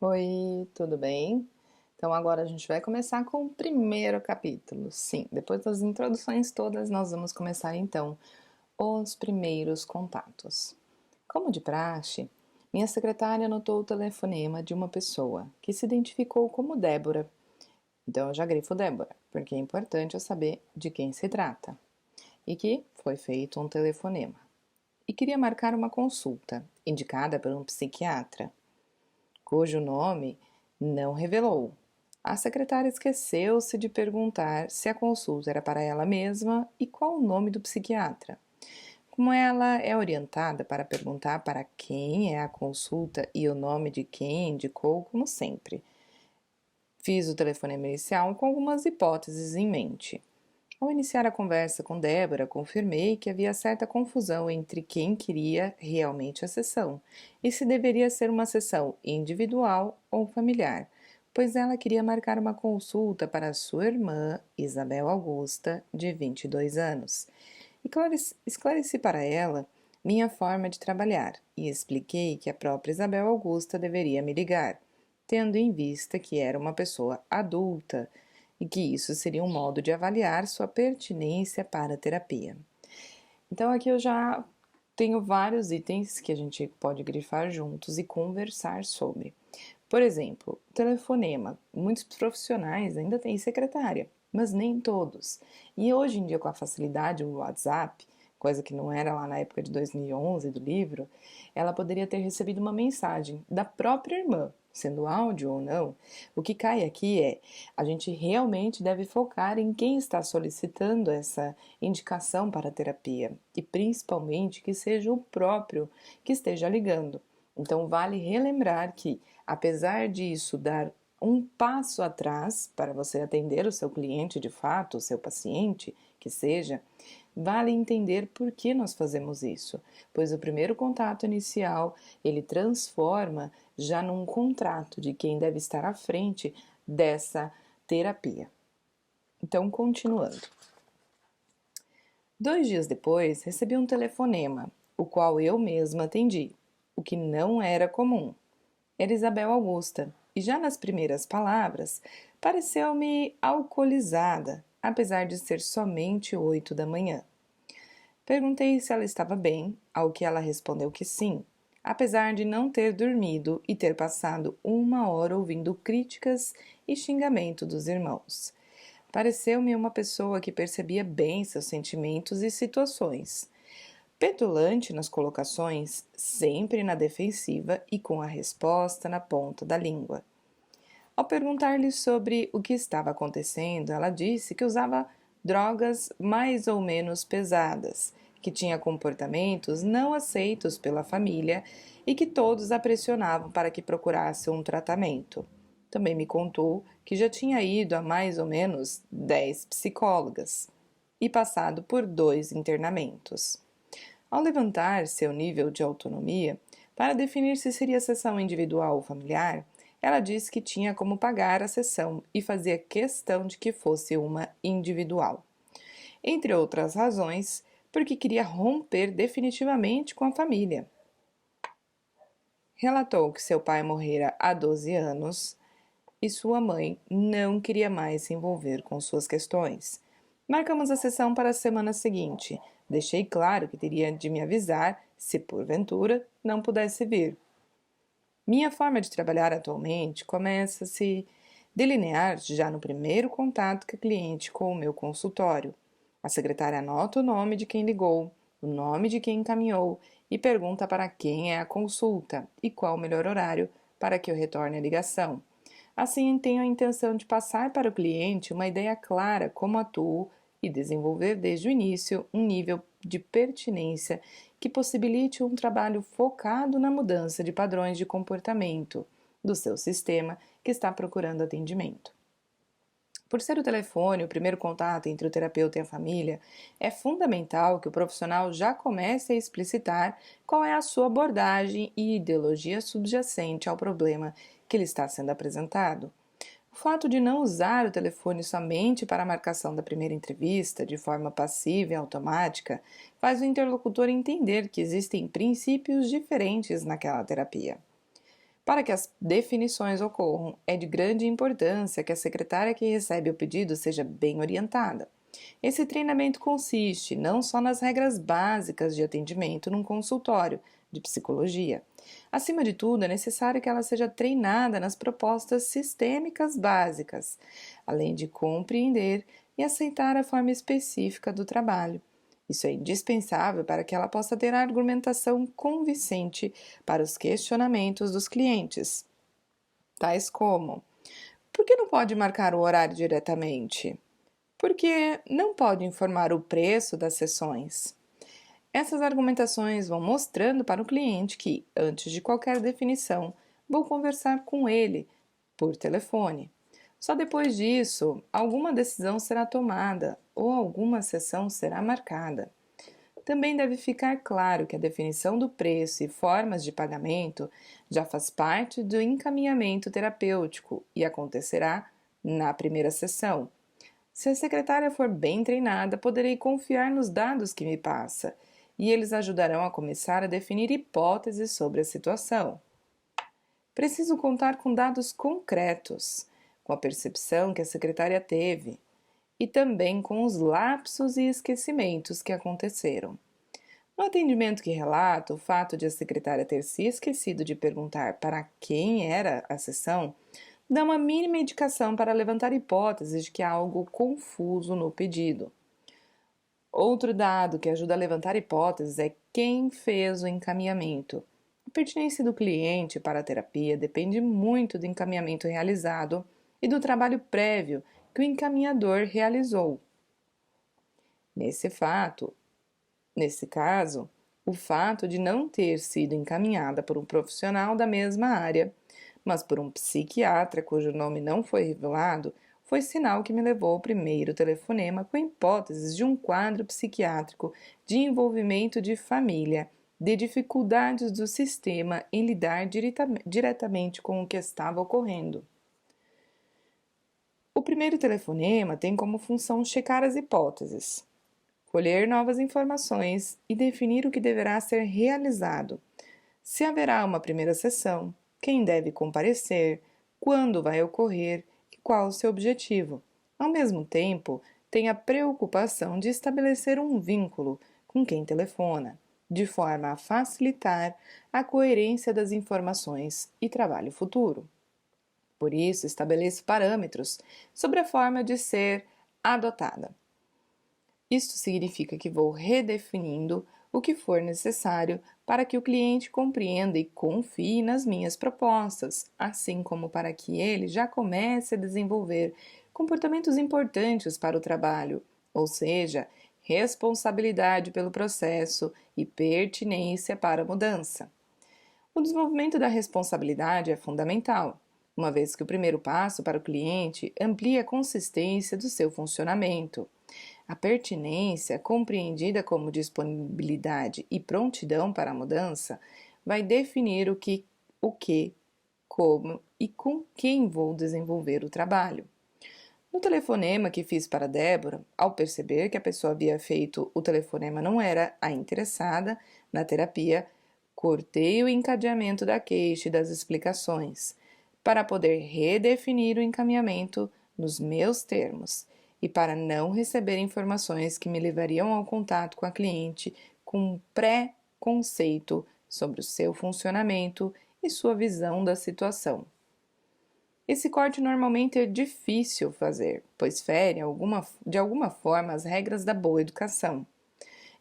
Oi, tudo bem? Então agora a gente vai começar com o primeiro capítulo. Sim, depois das introduções todas, nós vamos começar então os primeiros contatos. Como de praxe, minha secretária anotou o telefonema de uma pessoa que se identificou como Débora. Então eu já grifo Débora, porque é importante eu saber de quem se trata. E que foi feito um telefonema. E queria marcar uma consulta, indicada por um psiquiatra cujo nome não revelou. A secretária esqueceu-se de perguntar se a consulta era para ela mesma e qual o nome do psiquiatra. Como ela é orientada para perguntar para quem é a consulta e o nome de quem indicou, como sempre. Fiz o telefonema inicial com algumas hipóteses em mente. Ao iniciar a conversa com Débora, confirmei que havia certa confusão entre quem queria realmente a sessão e se deveria ser uma sessão individual ou familiar, pois ela queria marcar uma consulta para sua irmã, Isabel Augusta, de 22 anos. E esclareci para ela minha forma de trabalhar e expliquei que a própria Isabel Augusta deveria me ligar, tendo em vista que era uma pessoa adulta e que isso seria um modo de avaliar sua pertinência para a terapia. Então aqui eu já tenho vários itens que a gente pode grifar juntos e conversar sobre. Por exemplo, telefonema. Muitos profissionais ainda têm secretária, mas nem todos. E hoje em dia, com a facilidade do WhatsApp, coisa que não era lá na época de 2011 do livro, ela poderia ter recebido uma mensagem da própria irmã, sendo áudio ou não. O que cai aqui é, a gente realmente deve focar em quem está solicitando essa indicação para a terapia e principalmente que seja o próprio que esteja ligando. Então vale relembrar que, apesar disso dar um passo atrás para você atender o seu cliente de fato, o seu paciente, que seja, vale entender por que nós fazemos isso, pois o primeiro contato inicial ele transforma já num contrato de quem deve estar à frente dessa terapia. Então, continuando. 2 dias depois, recebi um telefonema, o qual eu mesma atendi, o que não era comum. Era Isabel Augusta, e já nas primeiras palavras, pareceu-me alcoolizada, apesar de ser somente 8 da manhã. Perguntei se ela estava bem, ao que ela respondeu que sim, apesar de não ter dormido e ter passado 1 hora ouvindo críticas e xingamento dos irmãos. Pareceu-me uma pessoa que percebia bem seus sentimentos e situações. Petulante nas colocações, sempre na defensiva e com a resposta na ponta da língua. Ao perguntar-lhe sobre o que estava acontecendo, ela disse que usava drogas mais ou menos pesadas, que tinha comportamentos não aceitos pela família e que todos a pressionavam para que procurasse um tratamento. Também me contou que já tinha ido a mais ou menos 10 psicólogas e passado por 2 internamentos. Ao levantar seu nível de autonomia, para definir se seria sessão individual ou familiar, ela disse que tinha como pagar a sessão e fazia questão de que fosse uma individual. Entre outras razões, porque queria romper definitivamente com a família. Relatou que seu pai morrera há 12 anos e sua mãe não queria mais se envolver com suas questões. Marcamos a sessão para a semana seguinte. Deixei claro que teria de me avisar se, porventura, não pudesse vir. Minha forma de trabalhar atualmente começa a se delinear já no primeiro contato com a cliente com o meu consultório. A secretária anota o nome de quem ligou, o nome de quem encaminhou e pergunta para quem é a consulta e qual o melhor horário para que eu retorne a ligação. Assim, tenho a intenção de passar para o cliente uma ideia clara como atuo e desenvolver desde o início um nível de pertinência que possibilite um trabalho focado na mudança de padrões de comportamento do seu sistema que está procurando atendimento. Por ser o telefone o primeiro contato entre o terapeuta e a família, é fundamental que o profissional já comece a explicitar qual é a sua abordagem e ideologia subjacente ao problema que lhe está sendo apresentado. O fato de não usar o telefone somente para a marcação da primeira entrevista, de forma passiva e automática, faz o interlocutor entender que existem princípios diferentes naquela terapia. Para que as definições ocorram, é de grande importância que a secretária que recebe o pedido seja bem orientada. Esse treinamento consiste não só nas regras básicas de atendimento num consultório de psicologia. Acima de tudo, é necessário que ela seja treinada nas propostas sistêmicas básicas, além de compreender e aceitar a forma específica do trabalho. Isso é indispensável para que ela possa ter argumentação convincente para os questionamentos dos clientes, tais como: por que não pode marcar o horário diretamente? Por que não pode informar o preço das sessões? Essas argumentações vão mostrando para o cliente que, antes de qualquer definição, vou conversar com ele por telefone. Só depois disso, alguma decisão será tomada ou alguma sessão será marcada. Também deve ficar claro que a definição do preço e formas de pagamento já faz parte do encaminhamento terapêutico e acontecerá na primeira sessão. Se a secretária for bem treinada, poderei confiar nos dados que me passa e eles ajudarão a começar a definir hipóteses sobre a situação. Preciso contar com dados concretos, com a percepção que a secretária teve e também com os lapsos e esquecimentos que aconteceram. No atendimento que relata, o fato de a secretária ter se esquecido de perguntar para quem era a sessão dá uma mínima indicação para levantar hipóteses de que há algo confuso no pedido. Outro dado que ajuda a levantar hipóteses é quem fez o encaminhamento. A pertinência do cliente para a terapia depende muito do encaminhamento realizado e do trabalho prévio que o encaminhador realizou. Nesse caso, o fato de não ter sido encaminhada por um profissional da mesma área, mas por um psiquiatra cujo nome não foi revelado, foi sinal que me levou ao primeiro telefonema com hipóteses de um quadro psiquiátrico de envolvimento de família, de dificuldades do sistema em lidar diretamente com o que estava ocorrendo. O primeiro telefonema tem como função checar as hipóteses, colher novas informações e definir o que deverá ser realizado. Se haverá uma primeira sessão, quem deve comparecer, quando vai ocorrer e qual o seu objetivo. Ao mesmo tempo, tem a preocupação de estabelecer um vínculo com quem telefona, de forma a facilitar a coerência das informações e trabalho futuro. Por isso, estabeleço parâmetros sobre a forma de ser adotada. Isto significa que vou redefinindo o que for necessário para que o cliente compreenda e confie nas minhas propostas, assim como para que ele já comece a desenvolver comportamentos importantes para o trabalho, ou seja, responsabilidade pelo processo e pertinência para a mudança. O desenvolvimento da responsabilidade é fundamental, uma vez que o primeiro passo para o cliente amplia a consistência do seu funcionamento. A pertinência, compreendida como disponibilidade e prontidão para a mudança, vai definir o que, como e com quem vou desenvolver o trabalho. No telefonema que fiz para Débora, ao perceber que a pessoa havia feito o telefonema não era a interessada na terapia, cortei o encadeamento da queixa e das explicações, para poder redefinir o encaminhamento nos meus termos e para não receber informações que me levariam ao contato com a cliente com um pré-conceito sobre o seu funcionamento e sua visão da situação. Esse corte normalmente é difícil fazer, pois fere de alguma forma as regras da boa educação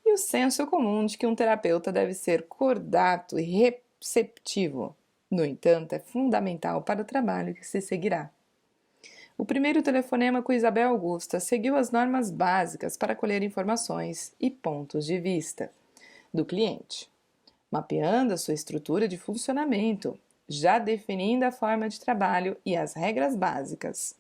e o senso comum de que um terapeuta deve ser cordato e receptivo. No entanto, é fundamental para o trabalho que se seguirá. O primeiro telefonema com Isabel Augusta seguiu as normas básicas para colher informações e pontos de vista do cliente, mapeando a sua estrutura de funcionamento, já definindo a forma de trabalho e as regras básicas.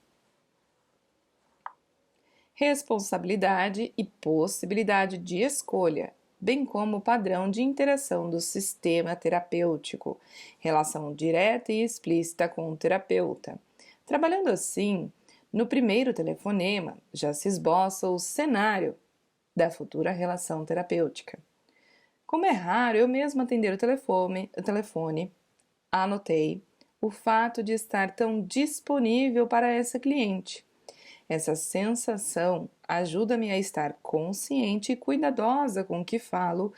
Responsabilidade e possibilidade de escolha, bem como o padrão de interação do sistema terapêutico, relação direta e explícita com o terapeuta. Trabalhando assim, no primeiro telefonema já se esboça o cenário da futura relação terapêutica. Como é raro eu mesmo atender o telefone, anotei o fato de estar tão disponível para essa cliente. Essa sensação ajuda-me a estar consciente e cuidadosa com o que falo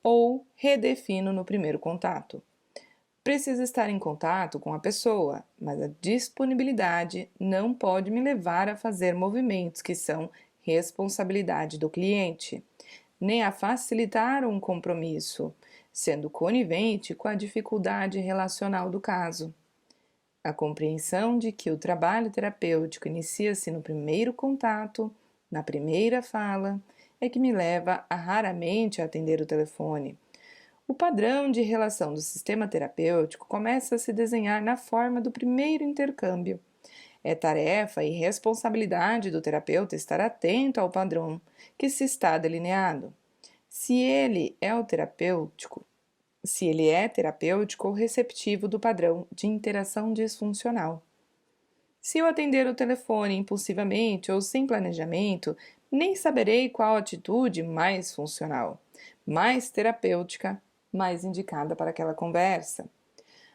ou redefino no primeiro contato. Preciso estar em contato com a pessoa, mas a disponibilidade não pode me levar a fazer movimentos que são responsabilidade do cliente, nem a facilitar um compromisso, sendo conivente com a dificuldade relacional do caso. A compreensão de que o trabalho terapêutico inicia-se no primeiro contato, na primeira fala, é que me leva a raramente atender o telefone. O padrão de relação do sistema terapêutico começa a se desenhar na forma do primeiro intercâmbio. É tarefa e responsabilidade do terapeuta estar atento ao padrão que se está delineado. Se ele é terapêutico ou receptivo do padrão de interação disfuncional. Se eu atender o telefone impulsivamente ou sem planejamento, nem saberei qual atitude mais funcional, mais terapêutica, mais indicada para aquela conversa.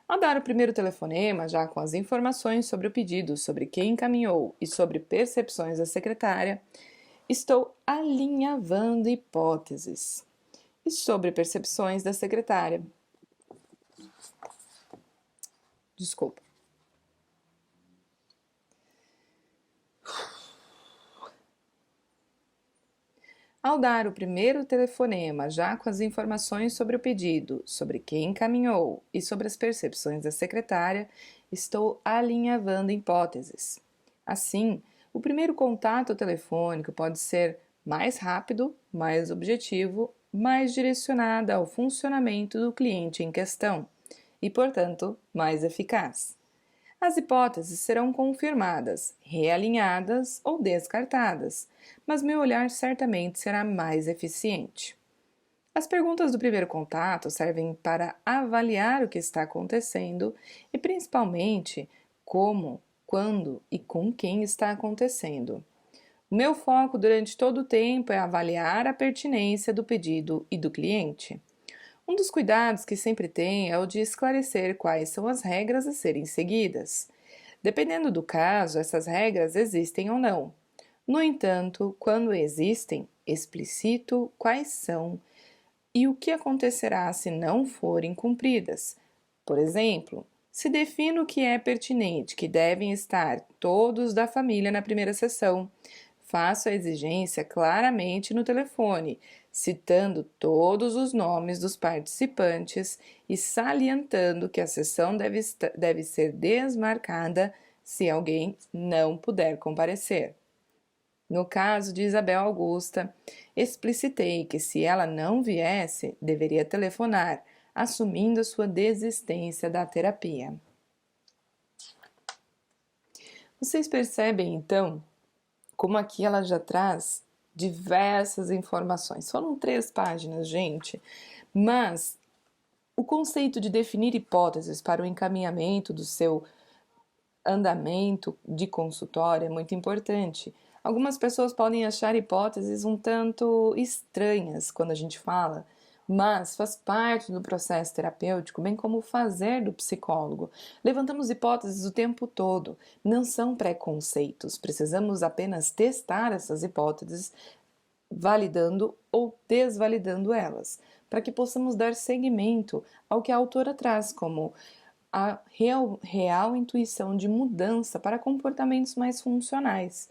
Ao dar o primeiro telefonema, já com as informações sobre o pedido, sobre quem encaminhou e sobre percepções da secretária, estou alinhavando hipóteses. E sobre percepções da secretária. Desculpa. Ao dar o primeiro telefonema, já com as informações sobre o pedido, sobre quem encaminhou e sobre as percepções da secretária, estou alinhavando hipóteses. Assim, o primeiro contato telefônico pode ser mais rápido, mais objetivo, mais direcionado ao funcionamento do cliente em questão e, portanto, mais eficaz. As hipóteses serão confirmadas, realinhadas ou descartadas, mas meu olhar certamente será mais eficiente. As perguntas do primeiro contato servem para avaliar o que está acontecendo e, principalmente, como, quando e com quem está acontecendo. O meu foco durante todo o tempo é avaliar a pertinência do pedido e do cliente. Um dos cuidados que sempre tenho é o de esclarecer quais são as regras a serem seguidas. Dependendo do caso, essas regras existem ou não. No entanto, quando existem, explicito quais são e o que acontecerá se não forem cumpridas. Por exemplo, se defino que é pertinente que devem estar todos da família na primeira sessão, faço a exigência claramente no telefone, citando todos os nomes dos participantes e salientando que a sessão deve ser desmarcada se alguém não puder comparecer. No caso de Isabel Augusta, explicitei que se ela não viesse, deveria telefonar, assumindo sua desistência da terapia. Vocês percebem, então, como aqui ela já traz diversas informações. Foram 3 páginas, gente, mas o conceito de definir hipóteses para o encaminhamento do seu andamento de consultório é muito importante. Algumas pessoas podem achar hipóteses um tanto estranhas quando a gente fala, mas faz parte do processo terapêutico, bem como o fazer do psicólogo. Levantamos hipóteses o tempo todo, não são preconceitos, precisamos apenas testar essas hipóteses, validando ou desvalidando elas, para que possamos dar seguimento ao que a autora traz como a real intuição de mudança para comportamentos mais funcionais.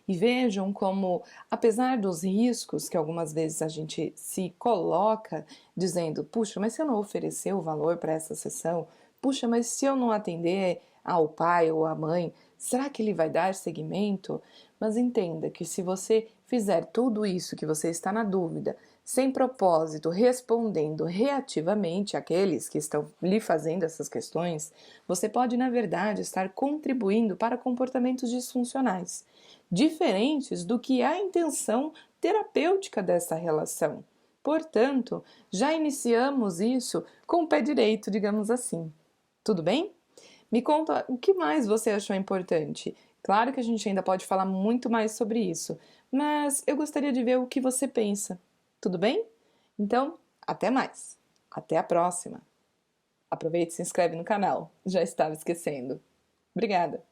E vejam como, apesar dos riscos que algumas vezes a gente se coloca dizendo, puxa, mas se eu não oferecer o valor para essa sessão, puxa, mas se eu não atender ao pai ou à mãe, será que ele vai dar seguimento? Mas entenda que se você fizer tudo isso que você está na dúvida, sem propósito, respondendo reativamente àqueles que estão lhe fazendo essas questões, você pode, na verdade, estar contribuindo para comportamentos disfuncionais, diferentes do que é a intenção terapêutica dessa relação. Portanto, já iniciamos isso com o pé direito, digamos assim. Tudo bem? Me conta o que mais você achou importante. Claro que a gente ainda pode falar muito mais sobre isso, mas eu gostaria de ver o que você pensa. Tudo bem? Então, até mais. Até a próxima! Aproveita e se inscreve no canal. Já estava esquecendo. Obrigada!